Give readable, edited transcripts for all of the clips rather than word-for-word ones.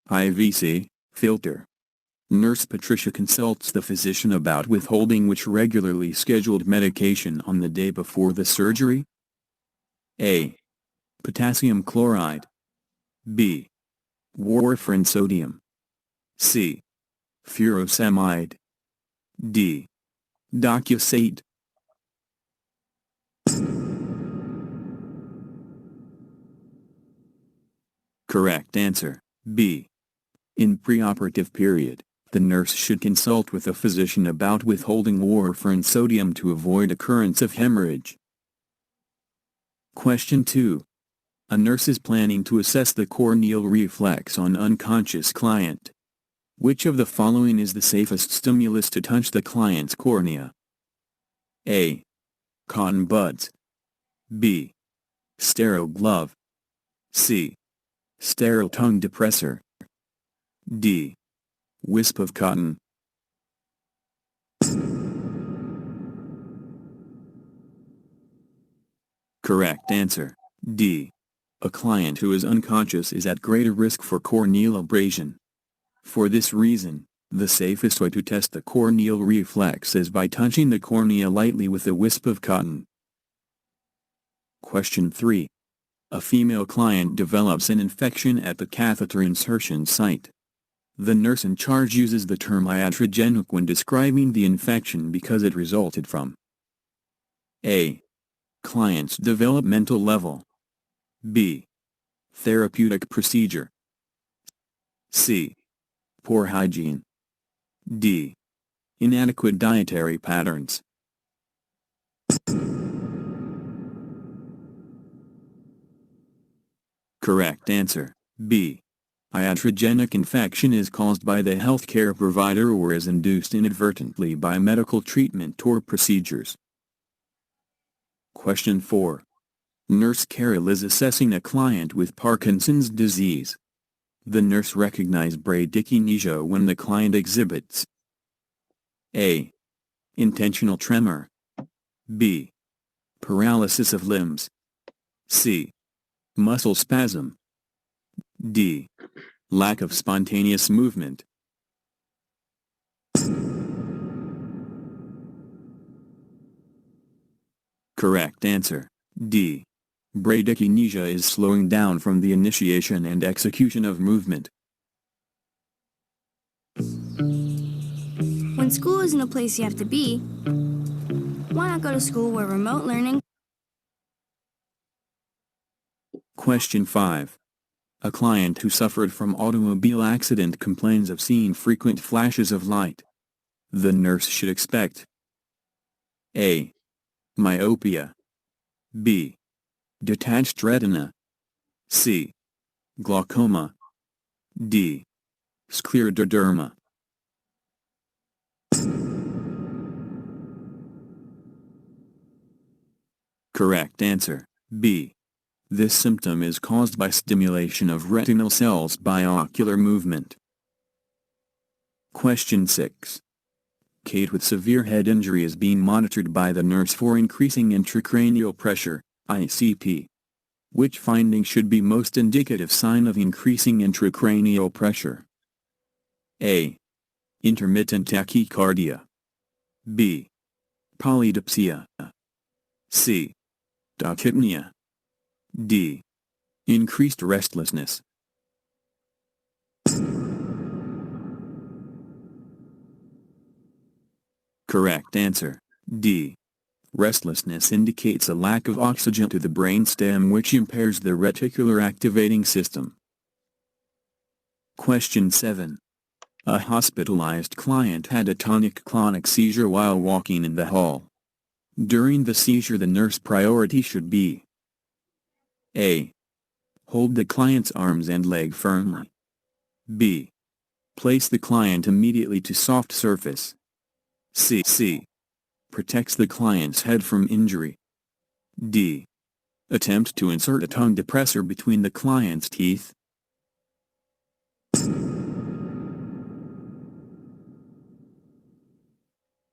IVC, filter. Nurse Patricia consults the physician about withholding which regularly scheduled medication on the day before the surgery? A. Potassium chloride. B. Warfarin sodium. C. Furosemide. D. Docusate. Correct answer, B. In preoperative period, the nurse should consult with a physician about withholding warfarin sodium to avoid occurrence of hemorrhage. Question 2. A nurse is planning to assess the corneal reflex on unconscious client. Which of the following is the safest stimulus to touch the client's cornea? A. Cotton buds. B. Sterile glove. C. Sterile tongue depressor. D. Wisp of cotton. Correct answer, D. A client who is unconscious is at greater risk for corneal abrasion. For this reason, the safest way to test the corneal reflex is by touching the cornea lightly with a wisp of cotton. Question 3. A female client develops an infection at the catheter insertion site. The nurse in charge uses the term iatrogenic when describing the infection because it resulted from A. Client's developmental level. B. Therapeutic procedure. C. Poor hygiene. D. Inadequate dietary patterns. Correct answer, B. Iatrogenic infection is caused by the healthcare provider or is induced inadvertently by medical treatment or procedures. Question 4. Nurse Carol is assessing a client with Parkinson's disease. The nurse recognizes bradykinesia when the client exhibits A. Intentional tremor. B. Paralysis of limbs. C. Muscle spasm. D. Lack of spontaneous movement. Correct answer, D. Bradykinesia is slowing down from the initiation and execution of movement. When school isn't a place you have to be, why not go to school where remote learning? Question 5. A client who suffered from automobile accident complains of seeing frequent flashes of light. The nurse should expect A. Myopia. B. Detached retina. C. Glaucoma. D. Scleroderma. Correct answer, B. This symptom is caused by stimulation of retinal cells by ocular movement. Question 6. Kate with severe head injury is being monitored by the nurse for increasing intracranial pressure, ICP. Which finding should be most indicative sign of increasing intracranial pressure? A. Intermittent tachycardia. B. Polydipsia. C. Tachypnea. D. Increased restlessness. Correct answer, D. Restlessness indicates a lack of oxygen to the brainstem which impairs the reticular activating system. Question 7. A hospitalized client had a tonic-clonic seizure while walking in the hall. During the seizure, the nurse priority should be A. Hold the client's arms and leg firmly. B. Place the client immediately to soft surface. C. Protects the client's head from injury. D. Attempt to insert a tongue depressor between the client's teeth.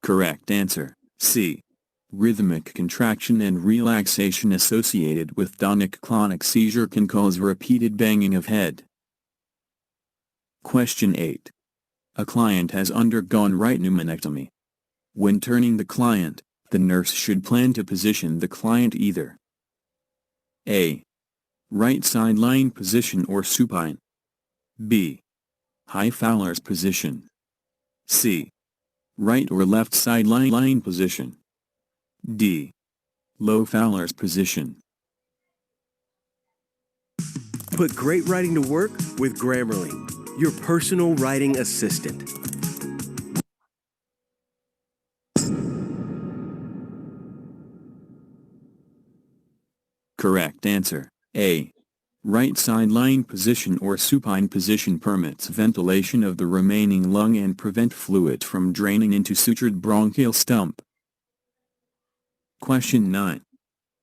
Correct answer, C. Rhythmic contraction and relaxation associated with tonic-clonic seizure can cause repeated banging of head. Question 8. A client has undergone right pneumonectomy. When turning the client, the nurse should plan to position the client either A. Right side lying position or supine. B. High Fowler's position. C. Right or left side lying position. D. Low Fowler's position. Put great writing to work with Grammarly, your personal writing assistant. Correct answer. A. Right side lying position or supine position permits ventilation of the remaining lung and prevent fluid from draining into sutured bronchial stump. Question 9.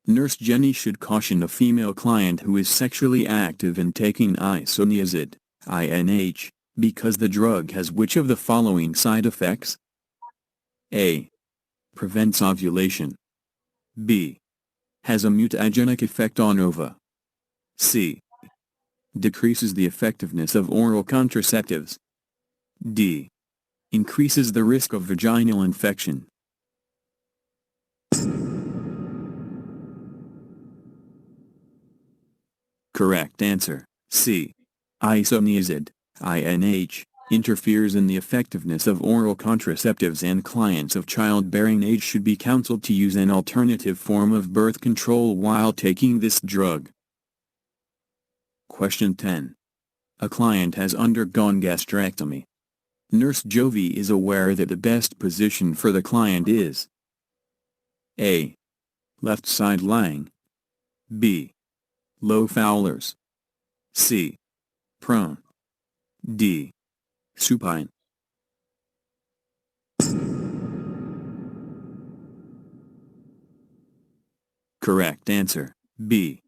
Nurse Jenny should caution a female client who is sexually active in taking isoniazid, INH, because the drug has which of the following side effects? A. Prevents ovulation. B. Has a mutagenic effect on ova. C. Decreases the effectiveness of oral contraceptives. D. Increases the risk of vaginal infection. Correct answer. C. Isoniazid, INH, interferes in the effectiveness of oral contraceptives and clients of childbearing age should be counseled to use an alternative form of birth control while taking this drug. Question 10. A client has undergone gastrectomy. Nurse Jovi is aware that the best position for the client is A. Left side lying. B. Low Fowler's. C. Prone. D. Supine. Correct answer. B.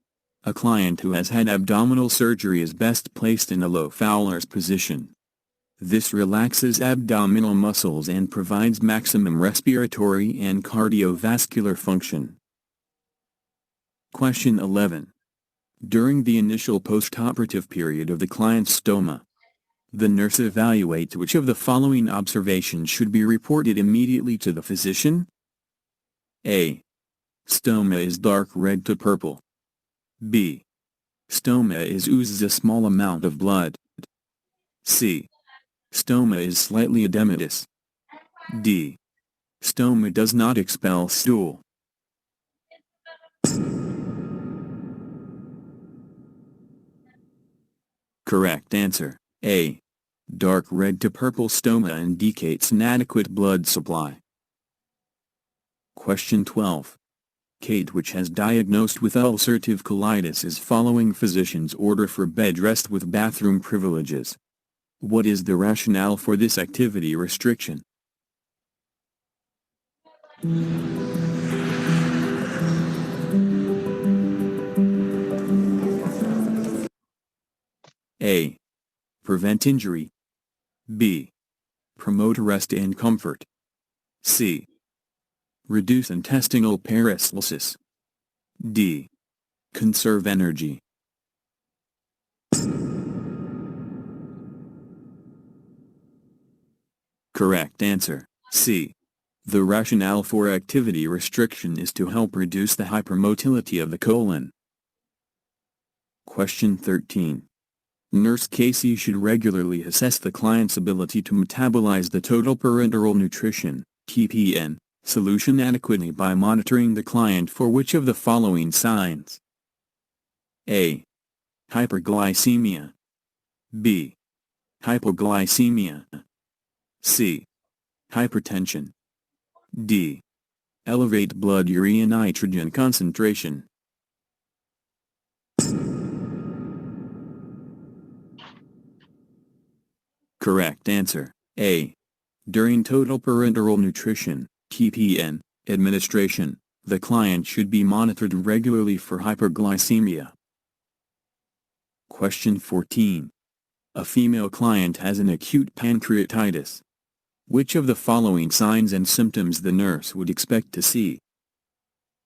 A client who has had abdominal surgery is best placed in a low Fowler's position. This relaxes abdominal muscles and provides maximum respiratory and cardiovascular function. Question 11. During the initial postoperative period of the client's stoma, the nurse evaluates which of the following observations should be reported immediately to the physician? A. Stoma is dark red to purple. B. Stoma oozes a small amount of blood. C. Stoma is slightly edematous. D. Stoma does not expel stool. Correct answer. A. Dark red to purple stoma indicates inadequate blood supply. Question 12. Kate, which has diagnosed with ulcerative colitis, is following physician's order for bed rest with bathroom privileges. What is the rationale for this activity restriction? A. Prevent injury. B. Promote rest and comfort. C. Reduce intestinal peristalsis. D. Conserve energy. Correct answer. C. The rationale for activity restriction is to help reduce the hypermotility of the colon. Question 13. Nurse Casey should regularly assess the client's ability to metabolize the total parenteral nutrition, TPN, solution adequately by monitoring the client for which of the following signs? A. Hyperglycemia. B. Hypoglycemia. C. Hypertension. D. Elevate blood urea nitrogen concentration. Correct answer. A. During total parenteral nutrition, TPN, administration, the client should be monitored regularly for hyperglycemia. Question 14. A female client has an acute pancreatitis. Which of the following signs and symptoms the nurse would expect to see?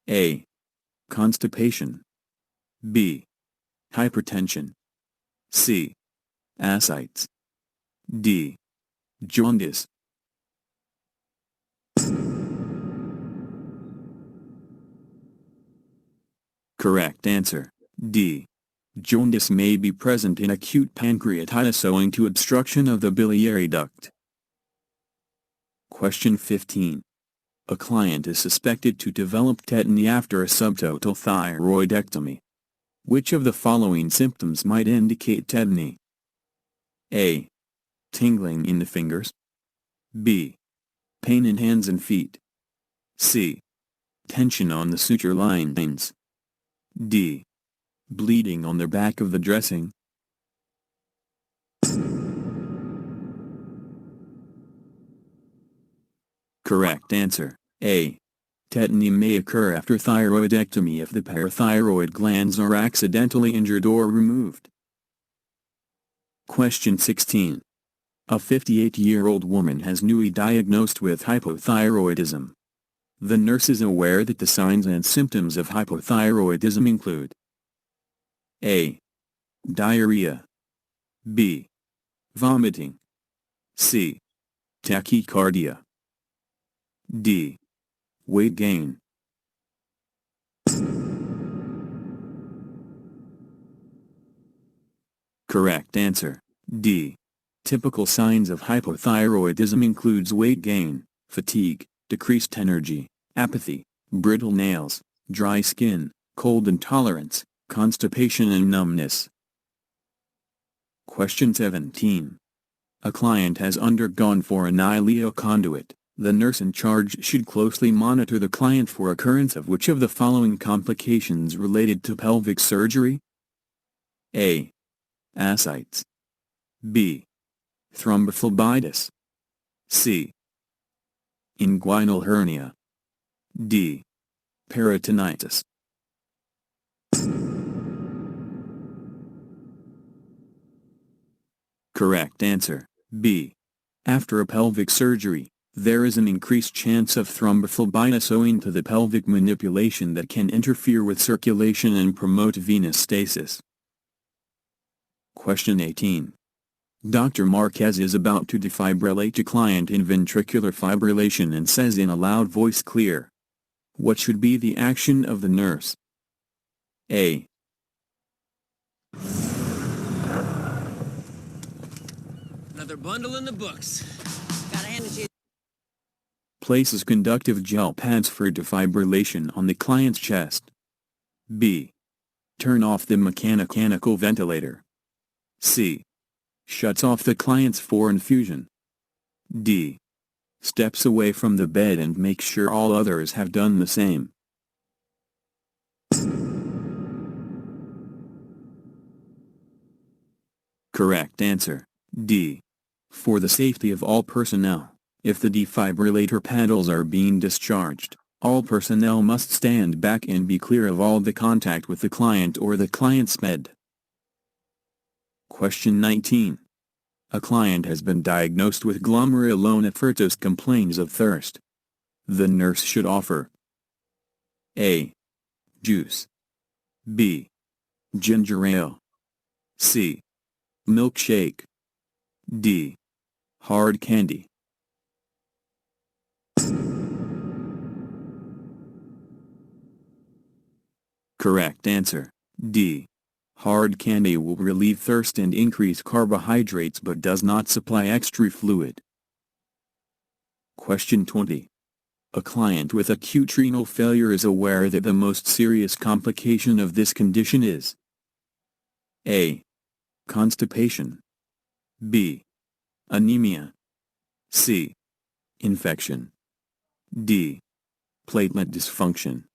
A. Constipation. B. Hypertension. C. Ascites. D. Jaundice. Correct answer. D. Jaundice may be present in acute pancreatitis owing to obstruction of the biliary duct. Question 15. A client is suspected to develop tetany after a subtotal thyroidectomy. Which of the following symptoms might indicate tetany? A. Tingling in the fingers. B. Pain in hands and feet. C. Tension on the suture lines. D. Bleeding on the back of the dressing. Correct answer. A. Tetany may occur after thyroidectomy if the parathyroid glands are accidentally injured or removed. Question 16. A 58-year-old woman has newly diagnosed with hypothyroidism. The nurse is aware that the signs and symptoms of hypothyroidism include A. Diarrhea. B. Vomiting. C. Tachycardia. D. Weight gain. Correct answer. D. Typical signs of hypothyroidism includes weight gain, fatigue, decreased energy, apathy, brittle nails, dry skin, cold intolerance, constipation and numbness. Question 17. A client has undergone for an ileoconduit. The nurse in charge should closely monitor the client for occurrence of which of the following complications related to pelvic surgery? A. Ascites. B. Thrombophlebitis. C. Inguinal hernia. D. Peritonitis. Correct answer. B. After a pelvic surgery, there is an increased chance of thrombophlebitis owing to the pelvic manipulation that can interfere with circulation and promote venous stasis. Question 18. Dr. Marquez is about to defibrillate a client in ventricular fibrillation and says in a loud voice, "Clear." What should be the action of the nurse? A. Another bundle in the books. Gotta hand it to you. Places conductive gel pads for defibrillation on the client's chest. B. Turn off the mechanical ventilator. C. Shuts off the client's for infusion. D. Steps away from the bed and makes sure all others have done the same. Correct answer. D. For the safety of all personnel, if the defibrillator paddles are being discharged, all personnel must stand back and be clear of all the contact with the client or the client's bed. Question 19. A client has been diagnosed with glomerulonephritisis, complains of thirst. The nurse should offer A. Juice. B. Ginger ale. C. Milkshake. D. Hard candy. Correct answer. D. Hard candy will relieve thirst and increase carbohydrates but does not supply extra fluid. Question 20. A client with acute renal failure is aware that the most serious complication of this condition is A. Constipation. B. Anemia. C. Infection. D. Platelet dysfunction.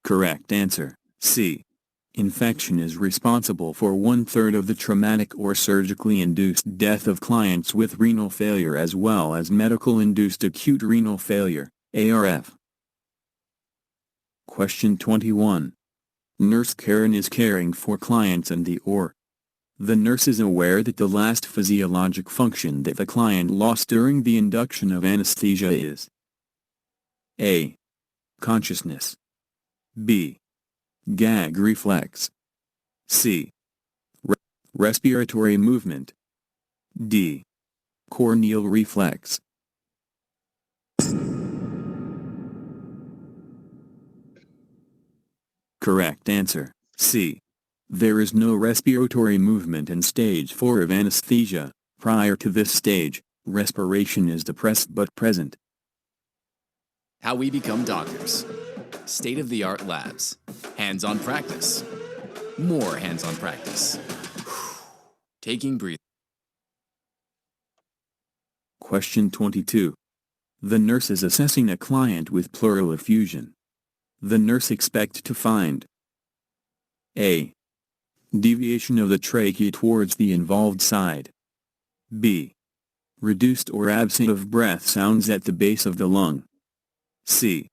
Correct answer. C. Infection is responsible for 1/3 of the traumatic or surgically induced death of clients with renal failure as well as medical-induced acute renal failure, ARF. Question 21. Nurse Karen is caring for clients in the OR. The nurse is aware that the last physiologic function that the client lost during the induction of anesthesia is A. Consciousness. B. Gag reflex. C. Respiratory movement. D. Corneal reflex. Correct answer, C. There is no respiratory movement in stage 4 of anesthesia. Prior to this stage, respiration is depressed but present. How we become doctors. State-of-the-art labs. Hands-on practice. More hands-on practice. Taking breathing. Question 22. The nurse is assessing a client with pleural effusion. The nurse expects to find A. Deviation of the trachea towards the involved side. B. Reduced or absent of breath sounds at the base of the lung. C.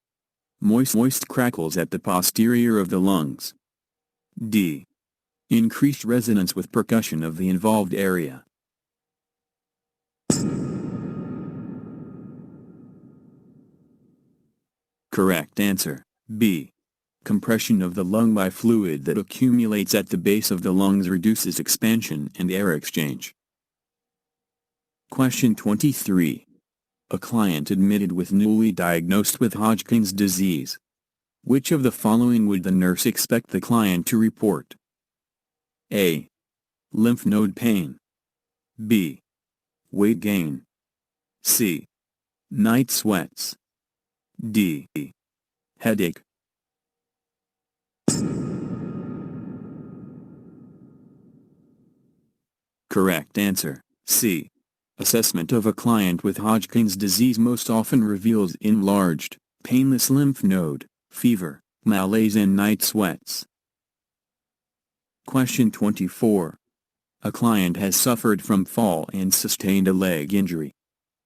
Moist crackles at the posterior of the lungs. D. Increased resonance with percussion of the involved area. Correct answer, B. Compression of the lung by fluid that accumulates at the base of the lungs reduces expansion and air exchange. Question 23. A client admitted with newly diagnosed with Hodgkin's disease. Which of the following would the nurse expect the client to report? A. Lymph node pain. B. Weight gain. C. Night sweats. D. Headache. Correct answer, C. Assessment of a client with Hodgkin's disease most often reveals enlarged, painless lymph node, fever, malaise and night sweats. Question 24. A client has suffered from fall and sustained a leg injury.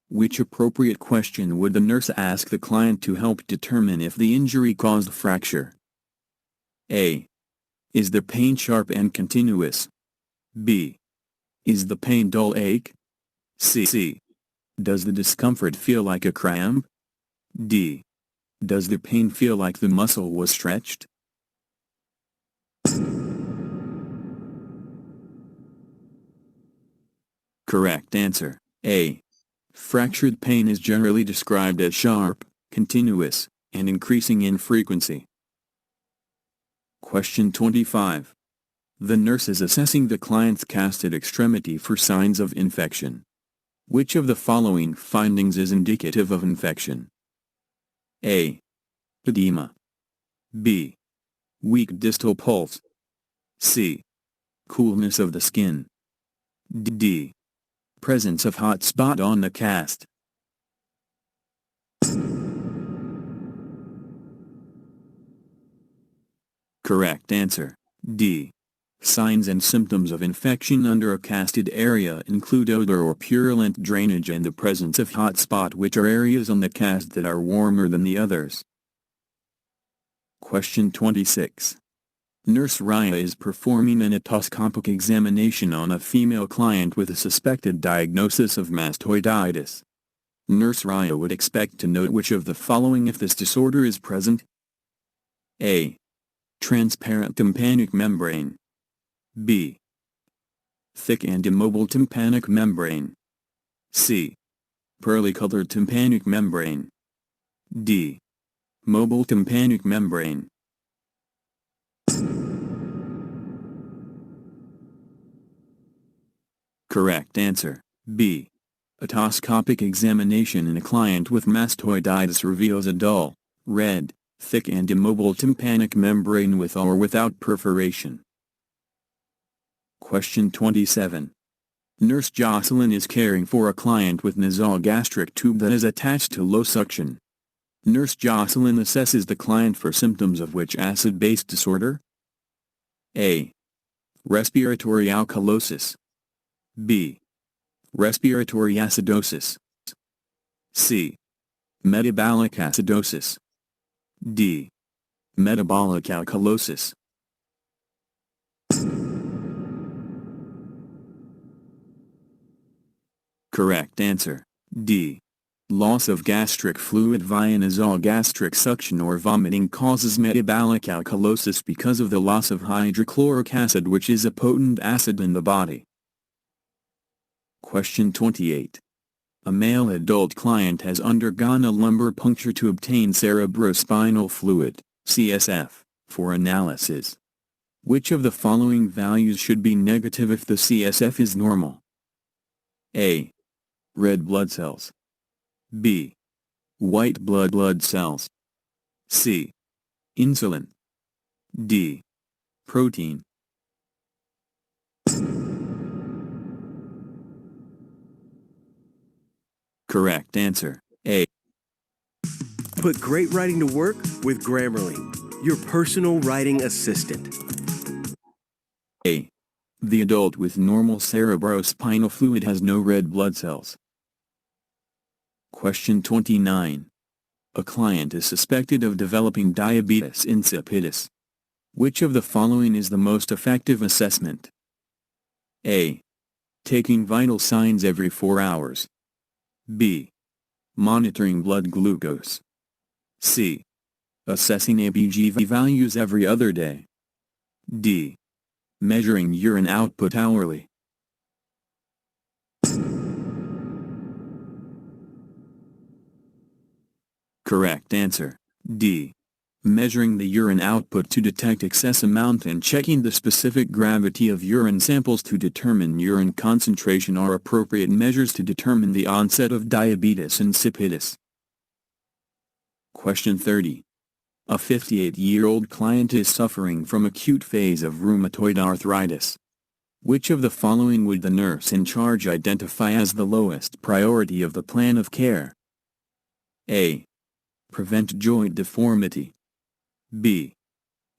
Which appropriate question would the nurse ask the client to help determine if the injury caused fracture? A. Is the pain sharp and continuous? B. Is the pain dull ache? C. Does the discomfort feel like a cramp? D. Does the pain feel like the muscle was stretched? Correct answer, A. Fractured pain is generally described as sharp, continuous, and increasing in frequency. Question 25. The nurse is assessing the client's casted extremity for signs of infection. Which of the following findings is indicative of infection? A. Edema. B. Weak distal pulse. C. Coolness of the skin. D. Presence of hot spot on the cast. Correct answer, D. Signs and symptoms of infection under a casted area include odor or purulent drainage and the presence of hot spot, which are areas on the cast that are warmer than the others. Question 26. Nurse Raya is performing an otoscopic examination on a female client with a suspected diagnosis of mastoiditis. Nurse Raya would expect to note which of the following if this disorder is present? A. Transparent tympanic membrane. B. Thick and immobile tympanic membrane. C. Pearly-colored tympanic membrane. D. Mobile tympanic membrane. Correct answer, B. Otoscopic examination in a client with mastoiditis reveals a dull, red, thick and immobile tympanic membrane with or without perforation. Question 27. Nurse Jocelyn is caring for a client with nasogastric tube that is attached to low suction. Nurse Jocelyn assesses the client for symptoms of which acid-base disorder? A. Respiratory alkalosis. B. Respiratory acidosis. C. Metabolic acidosis. D. Metabolic alkalosis. Correct answer, D. Loss of gastric fluid via nasogastric suction or vomiting causes metabolic alkalosis because of the loss of hydrochloric acid, which is a potent acid in the body. Question 28. A male adult client has undergone a lumbar puncture to obtain cerebrospinal fluid, CSF, for analysis. Which of the following values should be negative if the CSF is normal? A. Red blood cells. B. White blood cells. C. Insulin. D. Protein. Correct answer, A. Put great writing to work with Grammarly, your personal writing assistant. A. The adult with normal cerebrospinal fluid has no red blood cells. Question 29. A client is suspected of developing diabetes insipidus. Which of the following is the most effective assessment? A. Taking vital signs every 4 hours. B. Monitoring blood glucose. C. Assessing ABG values every other day. D. Measuring urine output hourly. Correct answer, D. Measuring the urine output to detect excess amount and checking the specific gravity of urine samples to determine urine concentration are appropriate measures to determine the onset of diabetes insipidus. Question 30. A 58-year-old client is suffering from acute phase of rheumatoid arthritis. Which of the following would the nurse in charge identify as the lowest priority of the plan of care? A. Prevent joint deformity. B.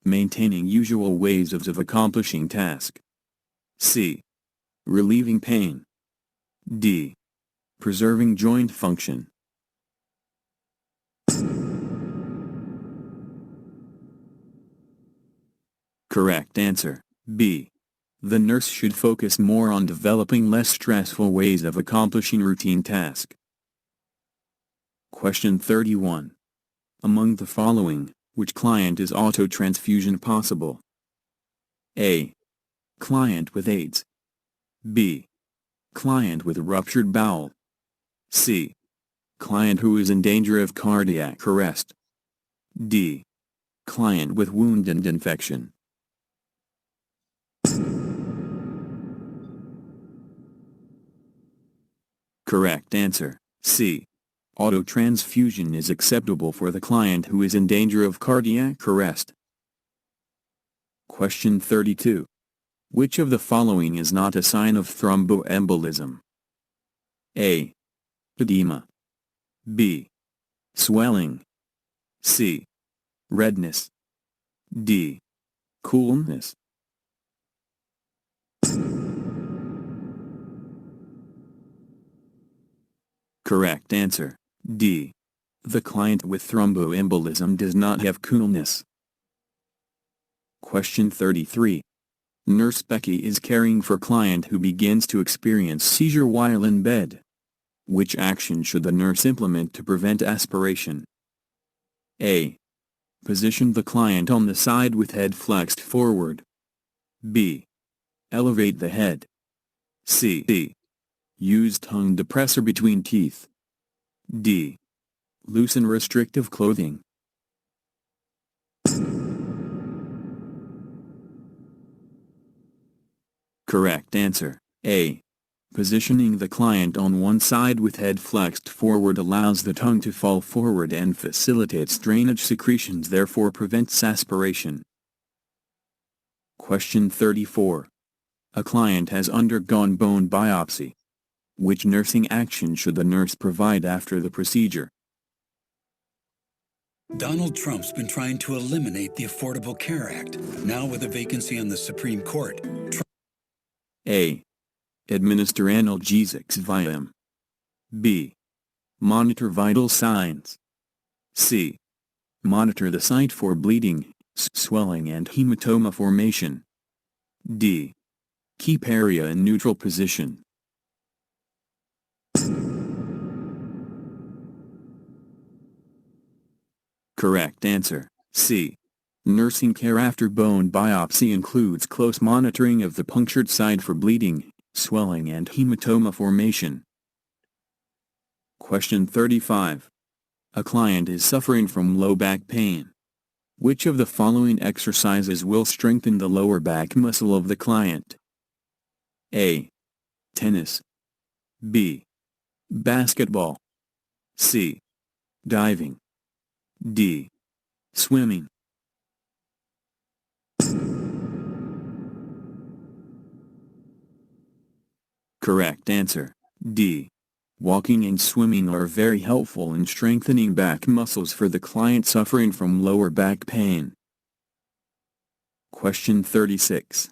Maintaining usual ways of accomplishing task. C. Relieving pain. D. Preserving joint function. Correct answer, B. The nurse should focus more on developing less stressful ways of accomplishing routine tasks. Question 31. Among the following, which client is autotransfusion possible? A. Client with AIDS. B. Client with ruptured bowel. C. Client who is in danger of cardiac arrest. D. Client with wound and infection. Correct answer, C. Autotransfusion is acceptable for the client who is in danger of cardiac arrest. Question 32. Which of the following is not a sign of thromboembolism? A. Edema. B. Swelling. C. Redness. D. Coolness. Correct answer, D. The client with thromboembolism does not have coolness. Question 33. Nurse Becky is caring for client who begins to experience seizure while in bed. Which action should the nurse implement to prevent aspiration? A. Position the client on the side with head flexed forward. B. Elevate the head. C. Use tongue depressor between teeth. D. Loosen restrictive clothing. Correct answer, A. Positioning the client on one side with head flexed forward allows the tongue to fall forward and facilitates drainage secretions, therefore prevents aspiration. Question 34. A client has undergone bone biopsy. Which nursing action should the nurse provide after the procedure? Donald Trump's been trying to eliminate the Affordable Care Act. Now with a vacancy on the Supreme Court. A. Administer analgesics via M. B. Monitor vital signs. C. Monitor the site for bleeding, swelling and hematoma formation. D. Keep area in neutral position. Correct answer, C. Nursing care after bone biopsy includes close monitoring of the punctured side for bleeding, swelling and hematoma formation. Question 35. A client is suffering from low back pain. Which of the following exercises will strengthen the lower back muscle of the client? A. Tennis. B. Basketball. C. Diving. D. Swimming. Correct answer, D. Walking and swimming are very helpful in strengthening back muscles for the client suffering from lower back pain. Question 36.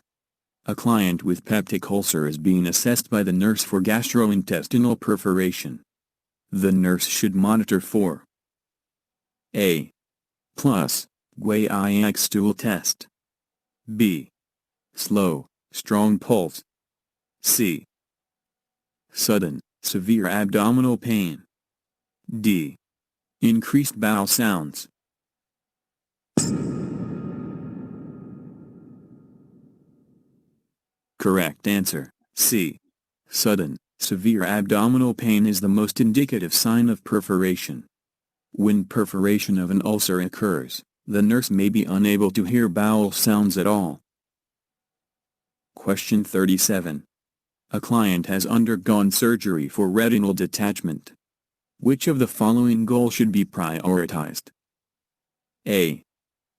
A client with peptic ulcer is being assessed by the nurse for gastrointestinal perforation. The nurse should monitor for A. Plus, Guaiac stool test. B. Slow, strong pulse. C. Sudden, severe abdominal pain. D. Increased bowel sounds. Correct answer, C. Sudden, severe abdominal pain is the most indicative sign of perforation. When perforation of an ulcer occurs, the nurse may be unable to hear bowel sounds at all. Question 37. A client has undergone surgery for retinal detachment. Which of the following goals should be prioritized? A.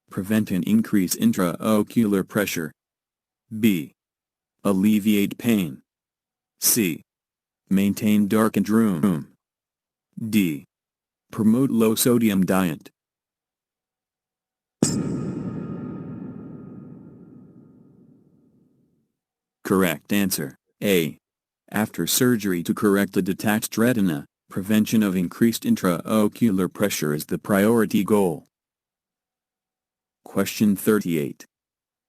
Prevent an increase intraocular pressure. B. Alleviate pain. C. Maintain darkened room. D. Promote low-sodium diet. Correct answer, A. After surgery to correct the detached retina, prevention of increased intraocular pressure is the priority goal. Question 38.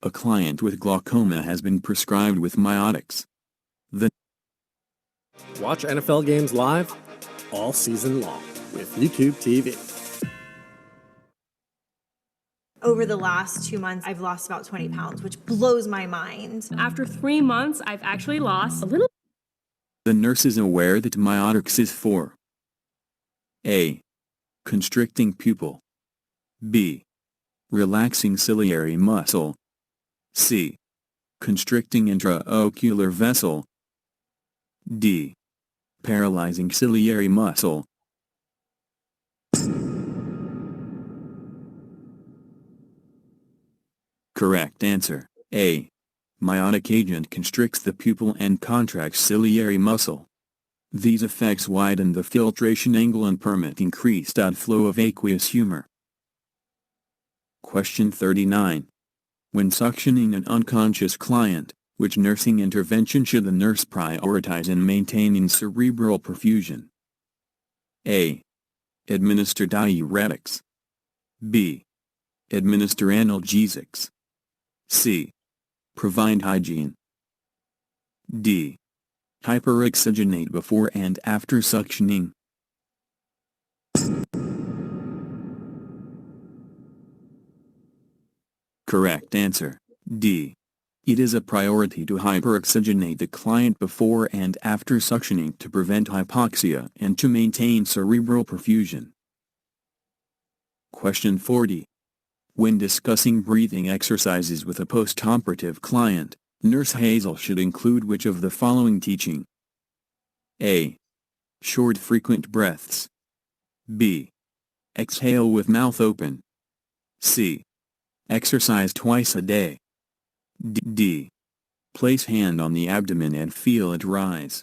A client with glaucoma has been prescribed with miotics. Watch NFL games live all season long with YouTube TV. Over the last 2 months, I've lost about 20 pounds, which blows my mind. After 3 months, I've actually lost a little. The nurse is aware that miotics is for A. Constricting pupil. B. Relaxing ciliary muscle. C. Constricting intraocular vessel. D. Paralyzing ciliary muscle. Correct answer, A. Miotic agent constricts the pupil and contracts ciliary muscle. These effects widen the filtration angle and permit increased outflow of aqueous humor. Question 39. When suctioning an unconscious client, which nursing intervention should the nurse prioritize in maintaining cerebral perfusion? A. Administer diuretics. B. Administer analgesics. C. Provide hygiene. D. Hyperoxygenate before and after suctioning. Correct answer, D. It is a priority to hyperoxygenate the client before and after suctioning to prevent hypoxia and to maintain cerebral perfusion. Question 40. When discussing breathing exercises with a postoperative client, Nurse Hazel should include which of the following teaching? A. Short frequent breaths. B. Exhale with mouth open. C. Exercise twice a day. D. Place hand on the abdomen and feel it rise.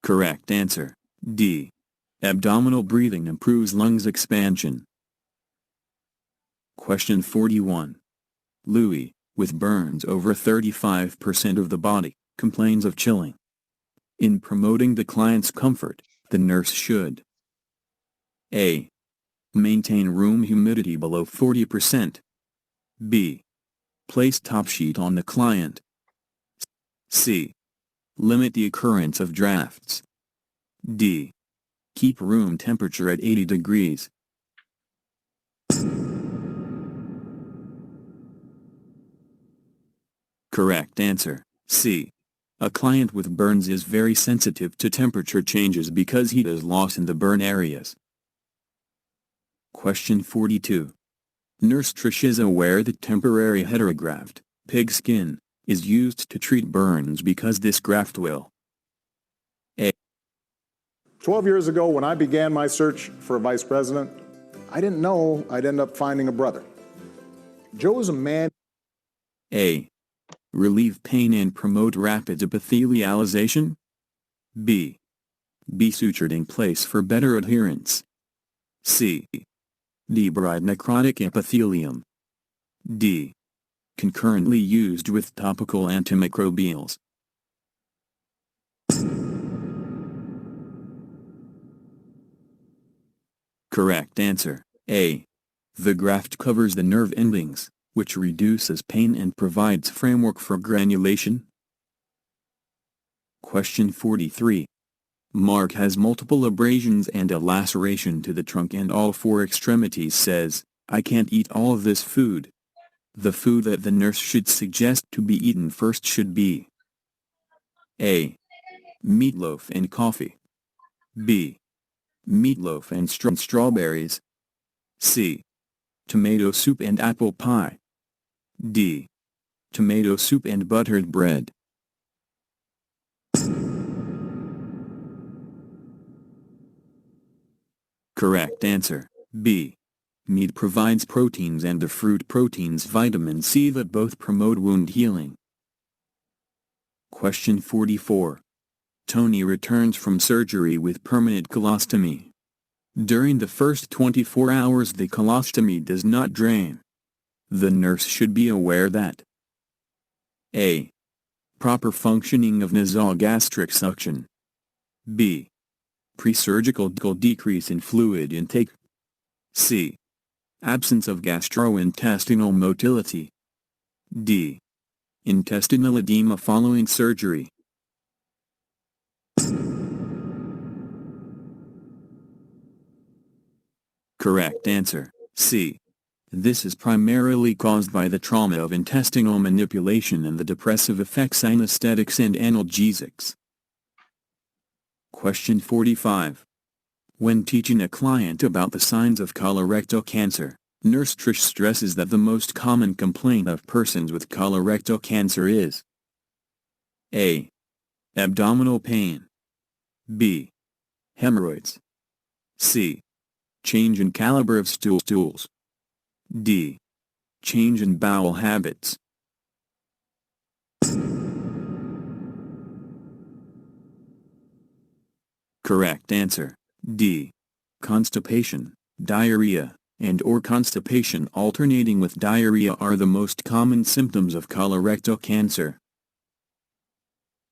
Correct answer, D. Abdominal breathing improves lungs expansion. Question 41. Louis, with burns over 35% of the body, complains of chilling. In promoting the client's comfort, the nurse should A. Maintain room humidity below 40%. B. Place top sheet on the client. C. Limit the occurrence of drafts. D. Keep room temperature at 80 degrees. Correct answer, C. A client with burns is very sensitive to temperature changes because heat is lost in the burn areas. Question 42. Nurse Trish is aware that temporary heterograft, pig skin, is used to treat burns because this graft will 12 years ago, when I began my search for a vice president, I didn't know I'd end up finding a brother. Joe is a man. A. Relieve pain and promote rapid epithelialization. B. Be sutured in place for better adherence. C. Debride necrotic epithelium. D. Concurrently used with topical antimicrobials. Correct answer, A. The graft covers the nerve endings, which reduces pain and provides framework for granulation. Question 43. Mark has multiple abrasions and a laceration to the trunk and all four extremities. Says, I can't eat all of this food. The food that the nurse should suggest to be eaten first should be A. Meatloaf and coffee. B. Meatloaf and strawberries. C. Tomato soup and apple pie. D. Tomato soup and buttered bread. Correct answer, B. Meat provides proteins and the fruit proteins vitamin C that both promote wound healing. Question 44. Tony returns from surgery with permanent colostomy. During the first 24 hours the colostomy does not drain. The nurse should be aware that A. Proper functioning of nasogastric suction. B. Pre-surgical decrease in fluid intake. C. Absence of gastrointestinal motility. D. Intestinal edema following surgery. Correct answer, C. This is primarily caused by the trauma of intestinal manipulation and the depressive effects anesthetics and analgesics. Question 45. When teaching a client about the signs of colorectal cancer, Nurse Trish stresses that the most common complaint of persons with colorectal cancer is A. Abdominal pain. B. Hemorrhoids. C. Change in caliber of stools. D. Change in bowel habits. Correct answer, D. Constipation, diarrhea, and/or constipation alternating with diarrhea are the most common symptoms of colorectal cancer.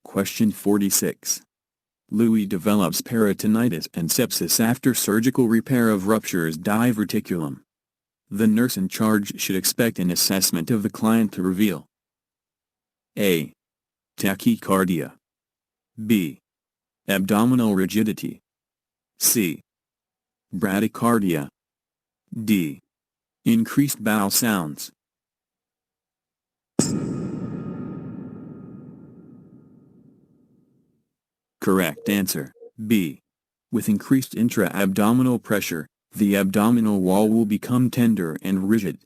Question 46. Louis develops peritonitis and sepsis after surgical repair of ruptures diverticulum. The nurse in charge should expect an assessment of the client to reveal A. Tachycardia. B. Abdominal rigidity. C. Bradycardia. D. Increased bowel sounds. Correct answer, B. With increased intra-abdominal pressure, the abdominal wall will become tender and rigid.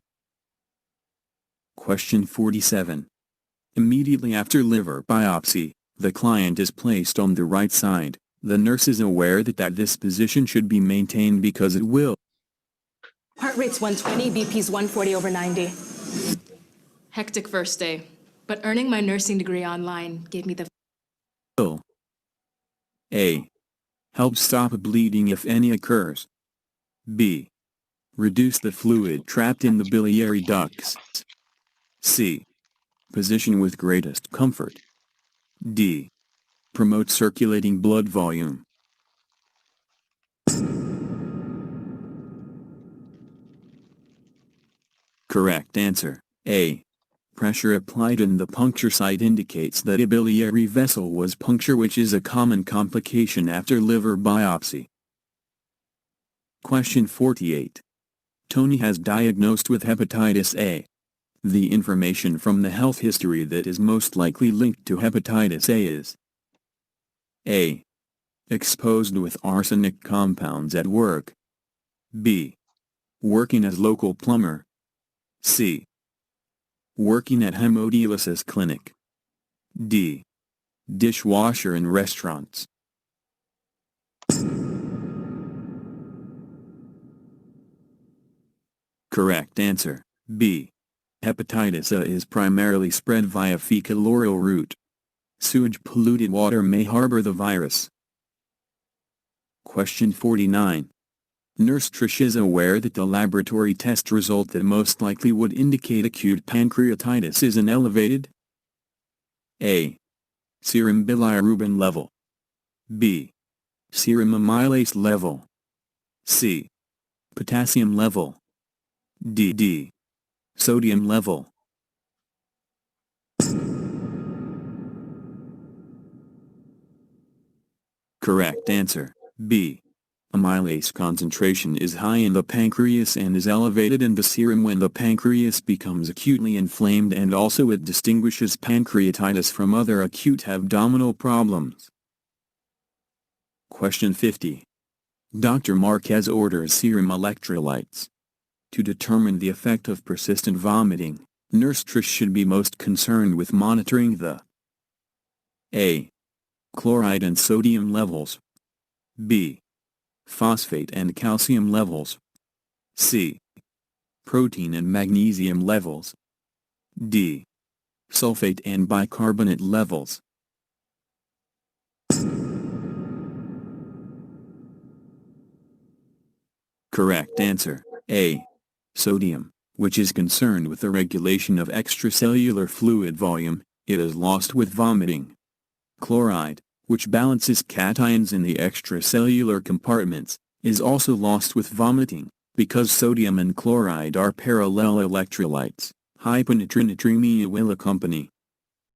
Question 47. Immediately after liver biopsy, the client is placed on the right side. The nurse is aware that this position should be maintained because it will Heart rate's 120, BP's 140/90. Hectic first day, but earning my nursing degree online gave me the A. Help stop bleeding if any occurs. B. Reduce the fluid trapped in the biliary ducts. C. Position with greatest comfort. D. Promote circulating blood volume. Correct answer, A. pressure applied in the puncture site indicates that a biliary vessel was punctured, which is a common complication after liver biopsy. Question 48. Tony has diagnosed with hepatitis A. The information from the health history that is most likely linked to hepatitis A is A. Exposed with arsenic compounds at work. B. Working as local plumber. C. Working at hemodialysis clinic. D. Dishwasher in restaurants. Correct answer, B. Hepatitis A is primarily spread via fecal-oral route. Sewage-polluted water may harbor the virus. Question 49. Nurse Trish is aware that the laboratory test result that most likely would indicate acute pancreatitis is an elevated A. Serum bilirubin level. B. Serum amylase level. C. Potassium level. D. Sodium level. Correct answer, B. Amylase concentration is high in the pancreas and is elevated in the serum when the pancreas becomes acutely inflamed, and also it distinguishes pancreatitis from other acute abdominal problems. Question 50. Dr. Marquez orders serum electrolytes. To determine the effect of persistent vomiting, Nurse Trish should be most concerned with monitoring the A. Chloride and sodium levels. B. Phosphate and calcium levels. C. Protein and magnesium levels. D. Sulfate and bicarbonate levels. Correct answer, A. Sodium, which is concerned with the regulation of extracellular fluid volume. It is lost with vomiting. Chloride, which balances cations in the extracellular compartments, is also lost with vomiting, because sodium and chloride are parallel electrolytes. Hyponatremia will accompany.